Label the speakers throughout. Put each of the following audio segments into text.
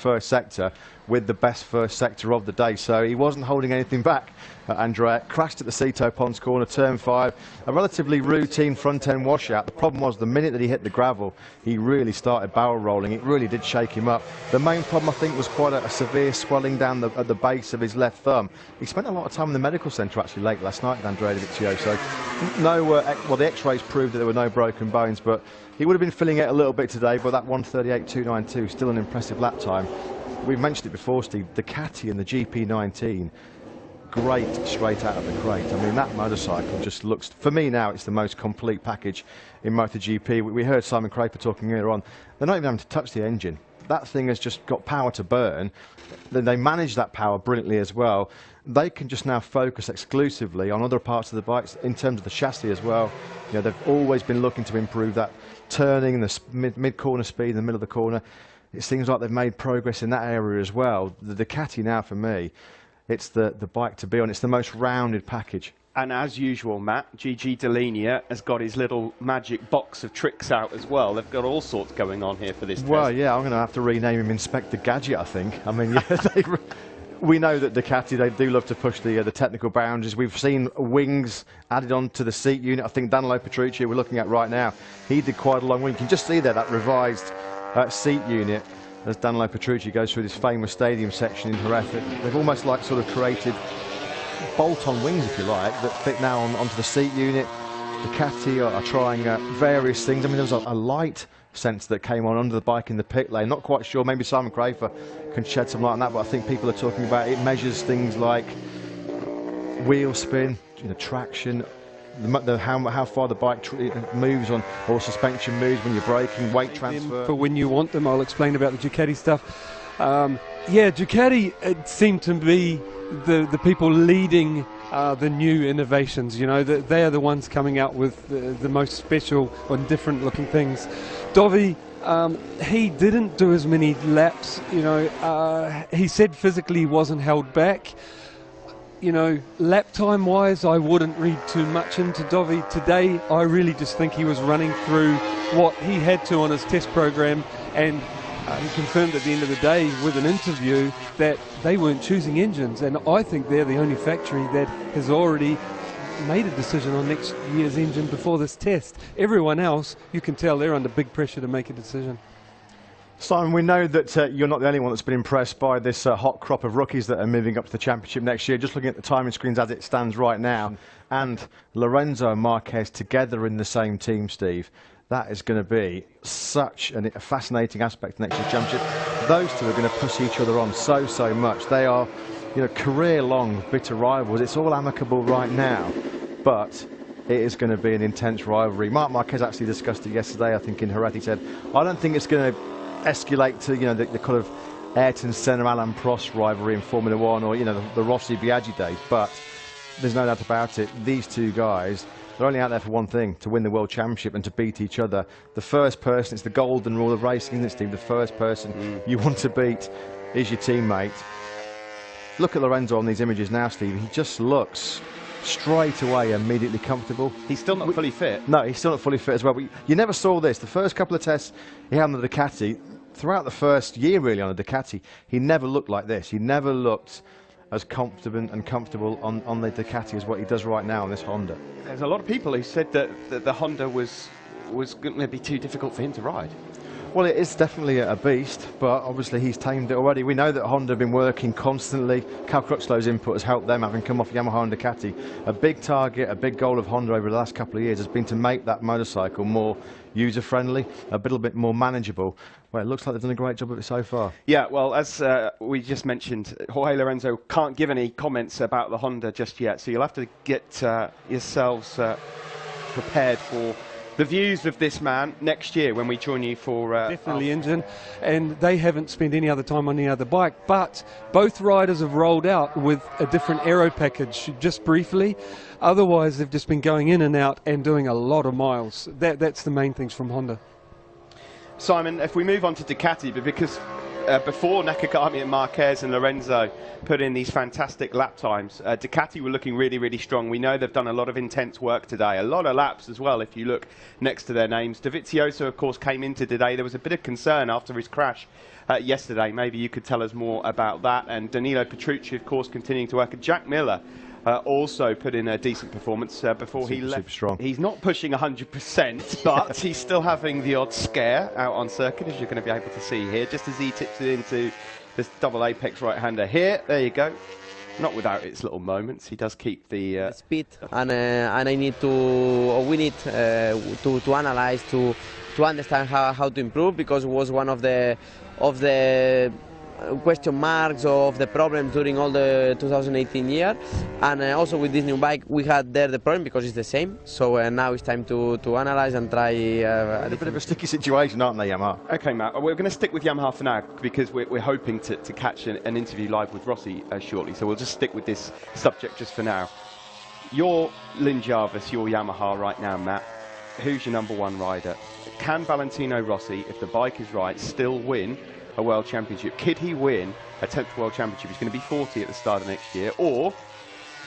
Speaker 1: first sector with the best first sector of the day, so he wasn't holding anything back. Andrea crashed at the Cito Ponds corner, turn 5, a relatively routine front end washout. The problem was the minute that he hit the gravel, he really started barrel rolling. It really did shake him up. The main problem, I think, was quite a severe swelling down at the base of his left thumb. He spent a lot of time in the medical centre actually late last night with Andrea Dovizioso, so no, well, the x-rays proved that there were no broken bones, but he would have been feeling it a little bit today, but that 1:38.292, still an impressive lap time. We've mentioned it before, Steve, Ducati and the GP19, great straight out of the crate. I mean, that motorcycle just looks, for me now, it's the most complete package in MotoGP. We heard Simon Craper talking earlier on. They're not even having to touch the engine. That thing has just got power to burn. Then they manage that power brilliantly as well. They can just now focus exclusively on other parts of the bikes in terms of the chassis as well. You know, they've always been looking to improve that turning, the mid-corner speed in the middle of the corner. It seems like they've made progress in that area as well. The Ducati now, for me, it's the bike to be on. It's the most rounded package.
Speaker 2: And as usual, Matt, Gigi Dall'Igna has got his little magic box of tricks out as well. They've got all sorts going on here for this
Speaker 1: well,
Speaker 2: test.
Speaker 1: Yeah, I'm going to have to rename him Inspector Gadget, I think. I mean, yeah, we know that Ducati, they do love to push the technical boundaries. We've seen wings added on to the seat unit. I think Danilo Petrucci, we're looking at right now, he did quite a long wing. You can just see there that revised seat unit as Danilo Petrucci goes through this famous stadium section in Jerez. They've almost like sort of created bolt-on wings, if you like, that fit now onto the seat unit. Ducati are trying various things. I mean, there was a light sensor that came on under the bike in the pit lane. Not quite sure, maybe Simon Crafer can shed some light on that, but I think people are talking about it measures things like wheel spin, traction, how far the bike moves on, or suspension moves when you're braking, weight transfer.
Speaker 3: For when you want them, I'll explain about the Ducati stuff. Yeah, Ducati, it seemed to be the people leading the new innovations. You know, they are the ones coming out with the most special and different looking things. Dovi, he didn't do as many laps. You know, he said physically he wasn't held back. You know, lap time wise, I wouldn't read too much into Dovi today. I really just think he was running through what he had to on his test program, and he confirmed at the end of the day with an interview that they weren't choosing engines, and I think they're the only factory that has already made a decision on next year's engine before this test. Everyone else, you can tell they're under big pressure to make a decision.
Speaker 1: Simon, we know that you're not the only one that's been impressed by this hot crop of rookies that are moving up to the championship next year. Just looking at the timing screens as it stands right now, and Lorenzo and Marquez together in the same team, Steve, that is going to be such a fascinating aspect of next year's championship. Those two are going to push each other on so much. They are, career-long bitter rivals. It's all amicable right now, but it is going to be an intense rivalry. Marc Marquez actually discussed it yesterday, I think, in Jerez. He said, I don't think it's going to escalate to the kind of Ayrton Senna, Alain Prost rivalry in Formula One, or the Rossi Biaggi days, but there's no doubt about it, these two guys, they're only out there for one thing, to win the World Championship and to beat each other. The first person, it's the golden rule of racing, isn't it, Steve? The first person you want to beat is your teammate. Look at Lorenzo on these images now, Steve. He just looks straight away immediately comfortable.
Speaker 2: He's still not fully fit.
Speaker 1: No, he's still not fully fit as well. But you never saw this. The first couple of tests he had on the Ducati, throughout the first year really on a Ducati, he never looked like this. He never looked as confident and comfortable on the Ducati as what he does right now on this Honda.
Speaker 2: There's a lot of people who said that the Honda was going to be too difficult for him to ride.
Speaker 1: Well, it is definitely a beast, but obviously he's tamed it already. We know that Honda have been working constantly. Cal Crutchlow's input has helped them, having come off Yamaha and Ducati. A big target, a big goal of Honda over the last couple of years has been to make that motorcycle more user-friendly, a little bit more manageable. Well, it looks like they've done a great job of it so far.
Speaker 2: Yeah, well, as we just mentioned, Jorge Lorenzo can't give any comments about the Honda just yet, so you'll have to get yourselves prepared for the views of this man next year when we join you for
Speaker 3: definitely engine, and they haven't spent any other time on any other bike, but both riders have rolled out with a different aero package just briefly. Otherwise they've just been going in and out and doing a lot of miles. That's the main things from Honda.
Speaker 2: Simon, if we move on to Ducati, but because before Nakagami and Marquez and Lorenzo put in these fantastic lap times, Ducati were looking really, really strong. We know they've done a lot of intense work today, a lot of laps as well if you look next to their names. Dovizioso, of course, came into today. There was a bit of concern after his crash yesterday. Maybe you could tell us more about that. And Danilo Petrucci, of course, continuing to work. And Jack Miller also put in a decent performance before he left.
Speaker 1: Super strong.
Speaker 2: He's not pushing 100%, but he's still having the odd scare out on circuit, as you're going to be able to see here, just as he tips it into this double apex right-hander here. There you go. Not without its little moments. He does keep the
Speaker 4: speed, and I need to, or we need to analyze to understand how to improve, because it was one of the question marks of the problems during all the 2018 year, and also with this new bike we had there the problem because it's the same. So now it's time to analyze and try.
Speaker 1: A bit of a sticky situation, aren't they, Yamaha?
Speaker 2: Okay, Matt, we're going to stick with Yamaha for now because we're hoping to catch an interview live with Rossi shortly, so we'll just stick with this subject just for now. You're Lynn Jarvis, you're Yamaha right now, Matt. Who's your number one rider? Can Valentino Rossi, if the bike is right, still win a World Championship? Could he win a 10th World Championship? He's going to be 40 at the start of next year. Or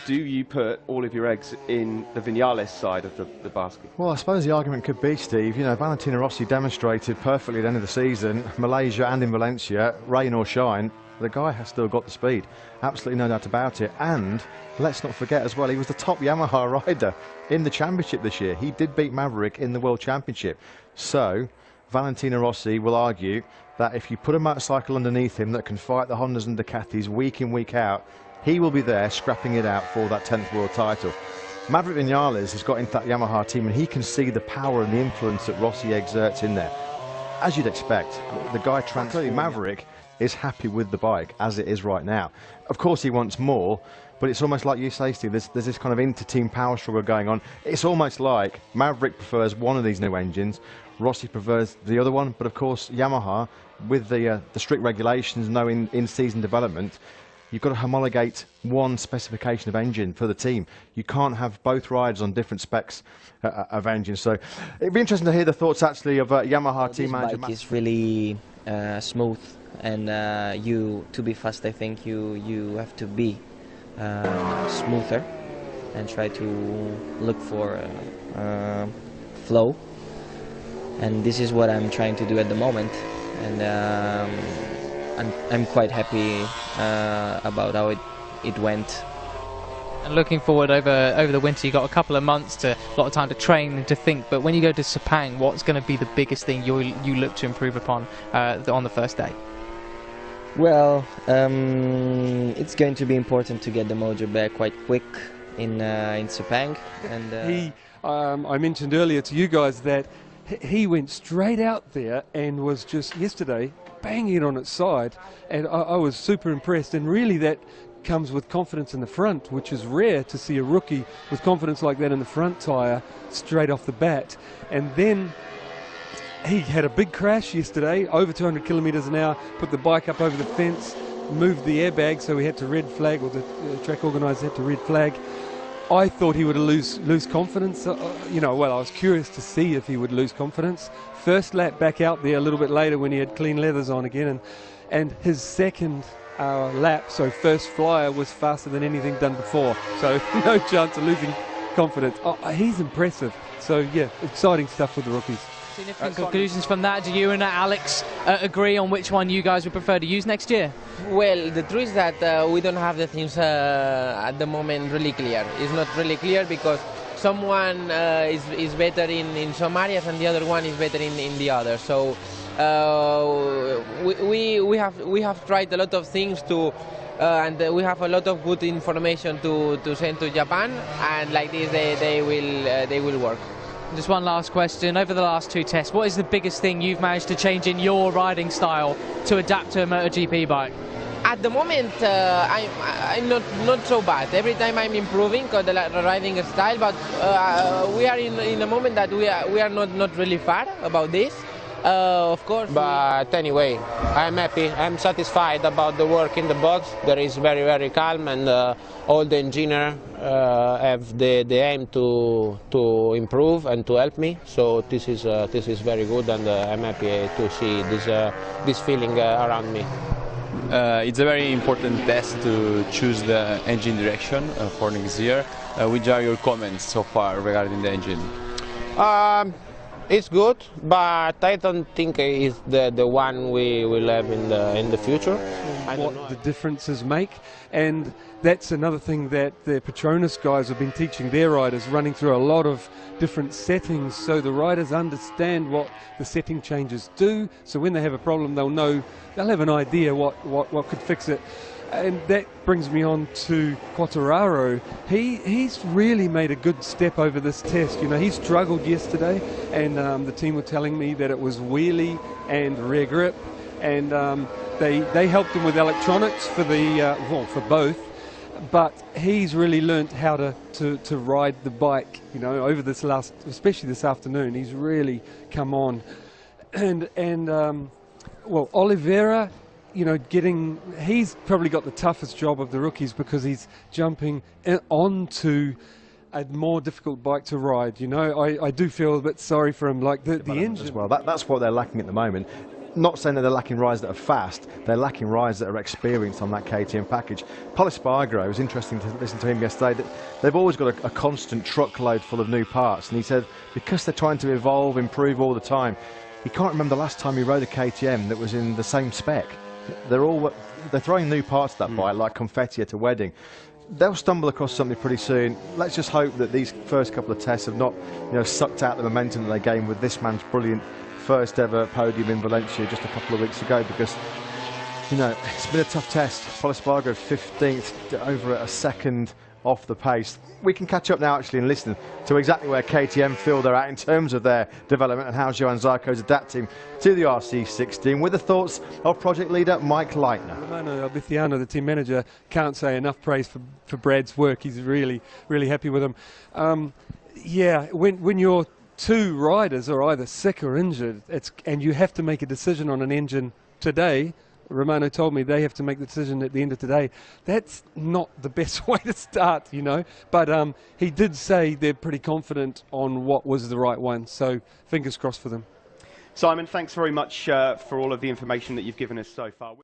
Speaker 2: do you put all of your eggs in the Vinales side of the basket?
Speaker 1: Well, I suppose the argument could be, Steve, you know, Valentino Rossi demonstrated perfectly at the end of the season, Malaysia and in Valencia, rain or shine, the guy has still got the speed. Absolutely no doubt about it. And let's not forget as well, he was the top Yamaha rider in the championship this year. He did beat Maverick in the World Championship. So Valentino Rossi will argue that if you put a motorcycle underneath him that can fight the Hondas and Ducatis week in, week out, he will be there scrapping it out for that 10th world title. Maverick Vinales has got into that Yamaha team and he can see the power and the influence that Rossi exerts in there. As you'd expect, the guy transferred. Maverick is happy with the bike as it is right now. Of course he wants more, but it's almost like you say, Steve, there's this kind of inter-team power struggle going on. It's almost like Maverick prefers one of these new engines, Rossi prefers the other one, but of course Yamaha, with the strict regulations, no in-season development, you've got to homologate one specification of engine for the team. You can't have both riders on different specs of engines. So it'd be interesting to hear the thoughts actually of Yamaha team manager.
Speaker 4: This bike is really smooth, and to be fast, I think you have to be smoother and try to look for flow. And this is what I'm trying to do at the moment, and I'm quite happy about how it went.
Speaker 5: And looking forward over the winter, you got a couple of months, a lot of time to train and to think. But when you go to Sepang, what's going to be the biggest thing you look to improve upon on the first day?
Speaker 4: Well, it's going to be important to get the mojo back quite quick in Sepang. And
Speaker 3: I mentioned earlier to you guys that he went straight out there and was just yesterday banging it on its side, and I was super impressed. And really that comes with confidence in the front, which is rare to see a rookie with confidence like that in the front tyre straight off the bat. And then he had a big crash yesterday, over 200 kilometres an hour, put the bike up over the fence, moved the airbag, so we had to red flag, or the track organiser had to red flag. I thought he would lose confidence. Well, I was curious to see if he would lose confidence. First lap back out there a little bit later when he had clean leathers on again, and his second lap, so first flyer, was faster than anything done before. So no chance of losing confidence. He's impressive. So yeah, exciting stuff with the rookies.
Speaker 5: Significant conclusions from that. Do you and Alex agree on which one you guys would prefer to use next year?
Speaker 4: Well, the truth is that we don't have the things at the moment really clear. It's not really clear because someone is better in some areas and the other one is better in the other. So we have tried a lot of things and we have a lot of good information to send to Japan, and like this they will work.
Speaker 5: Just one last question. Over the last two tests, what is the biggest thing you've managed to change in your riding style to adapt to a MotoGP bike?
Speaker 4: At the moment, I'm not so bad. Every time I'm improving the riding style, but we are in a moment that we are not really far about this.
Speaker 6: Of course. But anyway, I'm happy. I'm satisfied about the work in the box. There is very, very calm, and all the engineers have the aim to improve and to help me. So this is very good, and I'm happy to see this feeling around me.
Speaker 7: It's a very important test to choose the engine direction for next year. Which are your comments so far regarding the engine?
Speaker 6: It's good, but I don't think it's the one we will have in the future.
Speaker 3: What the differences make, and that's another thing that the Petronas guys have been teaching their riders, running through a lot of different settings so the riders understand what the setting changes do, so when they have a problem they'll have an idea what could fix it. And that brings me on to Quartararo. He's really made a good step over this test. You know, he struggled yesterday, and the team were telling me that it was wheelie and rear grip, and they helped him with electronics for for both. But he's really learnt how to ride the bike. You know, over this especially this afternoon, he's really come on. And Oliveira, you know, he's probably got the toughest job of the rookies because he's jumping onto a more difficult bike to ride. You know, I do feel a bit sorry for him, like the engine
Speaker 1: as well. That's what they're lacking at the moment. Not saying that they're lacking riders that are fast, they're lacking riders that are experienced on that KTM package. Paul Espargaro, it was interesting to listen to him yesterday, that they've always got a constant truckload full of new parts, and he said because they're trying to evolve, improve all the time, he can't remember the last time he rode a KTM that was in the same spec. They're throwing new parts to that bike like confetti at a wedding. They'll stumble across something pretty soon. Let's just hope that these first couple of tests have not, sucked out the momentum that they gained with this man's brilliant first ever podium in Valencia just a couple of weeks ago, because it's been a tough test. Paul Espargaro 15th, over a second off the pace. We can catch up now actually and listen to exactly where KTM feel they're at in terms of their development and how Johann Zarco's adapting to the RC16, with the thoughts of project leader Mike Leitner.
Speaker 3: Romano Albithiano, the team manager, can't say enough praise for Brad's work. He's really, really happy with him. When your two riders are either sick or injured, and you have to make a decision on an engine today, Romano told me they have to make the decision at the end of today. That's not the best way to start, but he did say they're pretty confident on what was the right one, so fingers crossed for them.
Speaker 2: Simon, thanks very much for all of the information that you've given us so far.